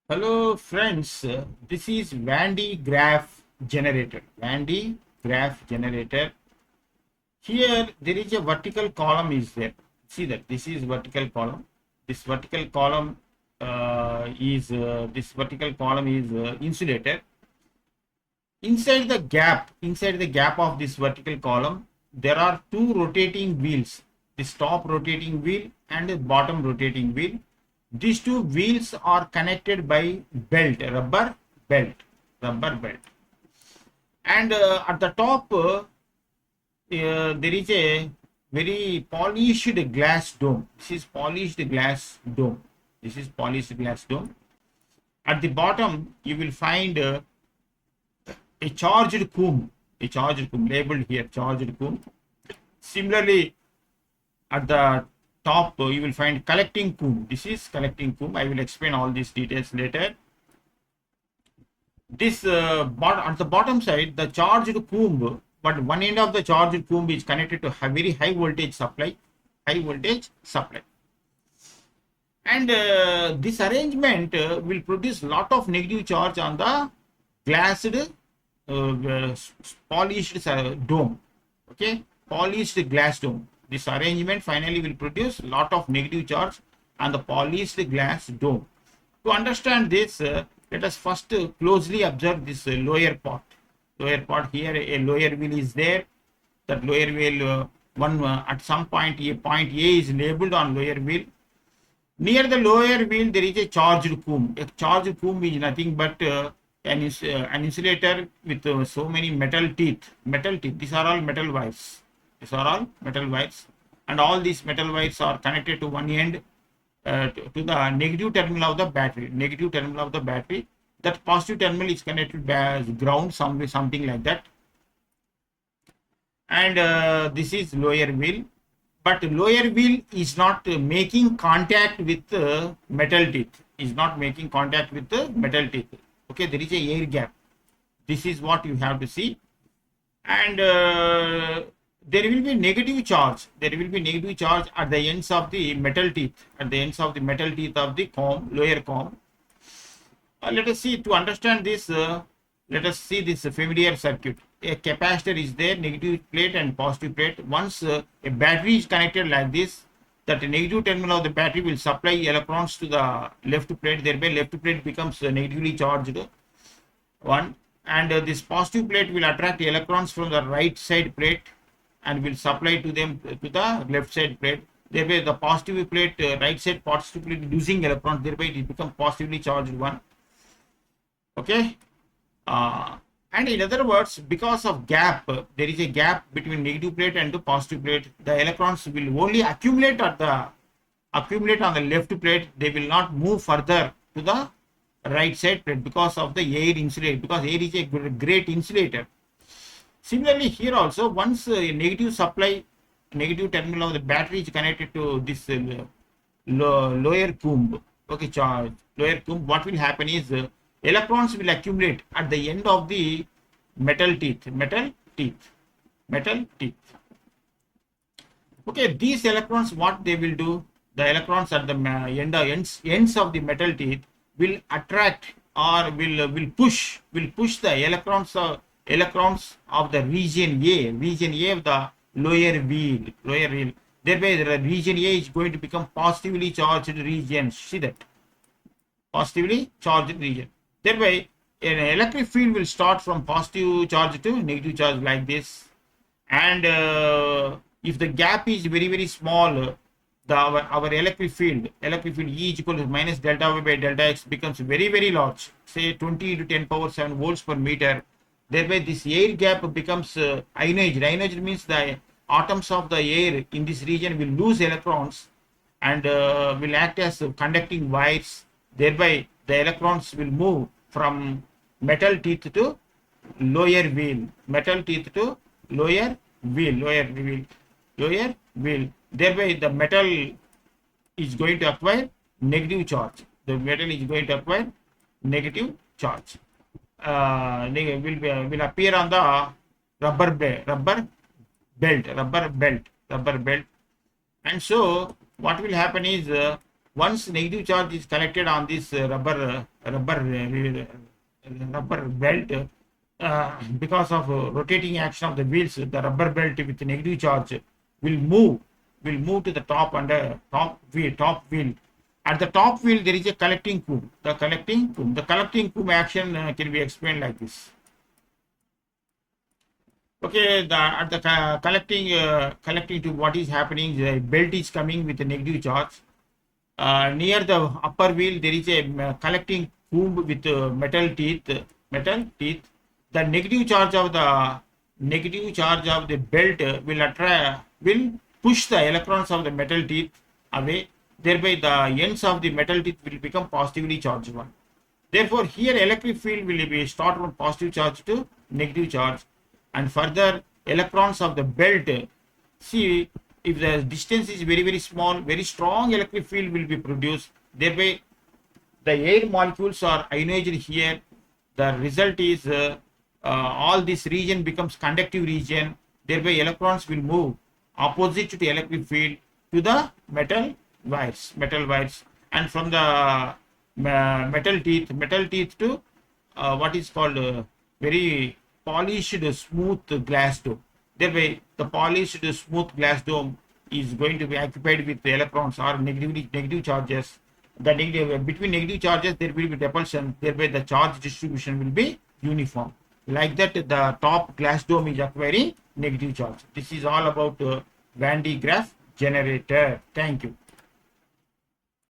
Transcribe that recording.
Hello friends, this is Vand Gaaff Generator. Vand Gaaff Generator. Here there is a vertical column is there. See that this is vertical column. This vertical column is insulator. Inside the gap of this vertical column, there are two rotating wheels. This top rotating wheel and the bottom rotating wheel. These two wheels are connected by rubber belt. And at the top, there is a very polished glass dome. This is polished glass dome. This is polished glass dome. At the bottom, you will find a charged comb. A charged comb labeled here, charged comb. Similarly, at the top, you will find collecting comb. This is collecting comb. I will explain all these details later. This at the bottom side, the charged comb, but one end of the charged comb is connected to a very high voltage supply. And this arrangement will produce lot of negative charge on the glassed polished dome. Okay, polished glass dome. This arrangement finally will produce lot of negative charge on the polished glass dome. To understand this, let us first closely observe this lower part. Lower part here, a lower wheel is there. That lower wheel, at some point A is labeled on lower wheel. Near the lower wheel, there is a charged comb. A charged comb is nothing but an insulator with so many metal teeth. These are all metal wires. And all these metal wires are connected to one end to the negative terminal of the battery. That positive terminal is connected as ground, something like that. And this is lower wheel. But lower wheel is not making contact with the metal teeth. Okay, there is a air gap. This is what you have to see. And there will be negative charge. At the ends of the metal teeth. Of the comb, lower comb. Let us see, to understand this, let us see this familiar circuit. A capacitor is there, negative plate and positive plate. Once a battery is connected like this, that negative terminal of the battery will supply electrons to the left plate. Thereby left plate becomes negatively charged one, and this positive plate will attract electrons from the right side plate and will supply to them to the left side plate. Thereby the positive plate, right side positive plate losing electrons, thereby it becomes positively charged one. Okay. And in other words, because of gap, there is a gap between negative plate and the positive plate. The electrons will only accumulate on the left plate. They will not move further to the right side plate because of the air insulator. Because air is a great insulator. Similarly, here also, once a negative terminal of the battery is connected to this lower comb. Okay, lower comb. What will happen is electrons will accumulate at the end of the metal teeth. Okay, these electrons, what they will do? The electrons at the ends of the metal teeth will attract or will push the electrons of the region A of the lower wheel. Thereby, the region A is going to become positively charged region. See that? Positively charged region. Thereby, an electric field will start from positive charge to negative charge like this. And if the gap is very, very small, our electric field E is equal to minus delta Y by delta X becomes very, very large. Say 20 into 10 power 7 volts per meter. Thereby, this air gap becomes ionized. Ionized means the atoms of the air in this region will lose electrons and will act as conducting wires. Thereby, the electrons will move from metal teeth to lower wheel. Thereby, the metal is going to acquire negative charge. Will appear on the rubber belt. And so what will happen is once negative charge is collected on this rubber rubber belt, because of rotating action of the wheels, the rubber belt with negative charge will move to the top under top wheel. At the top wheel there is a collecting cube. The collecting cube action can be explained like this. Okay, at the collecting tube, what is happening? The belt is coming with a negative charge. Near the upper wheel there is a collecting cube with metal teeth. The negative charge of the belt will push the electrons of the metal teeth away. Thereby the ends of the metal teeth will become positively charged one. Therefore here electric field will be start from positive charge to negative charge, and further electrons of the belt, see, if the distance is very small, very strong electric field will be produced. Thereby the air molecules are ionized here. The result is all this region becomes conductive region. Thereby electrons will move opposite to the electric field to the metal wires, and from the metal teeth to what is called very polished smooth glass dome. Thereby the polished smooth glass dome is going to be occupied with the electrons or negative charges. Between negative charges there will be repulsion. Thereby the charge distribution will be uniform. Like that, the top glass dome is acquiring negative charge. This is all about Vand Gaaff generator. Thank you.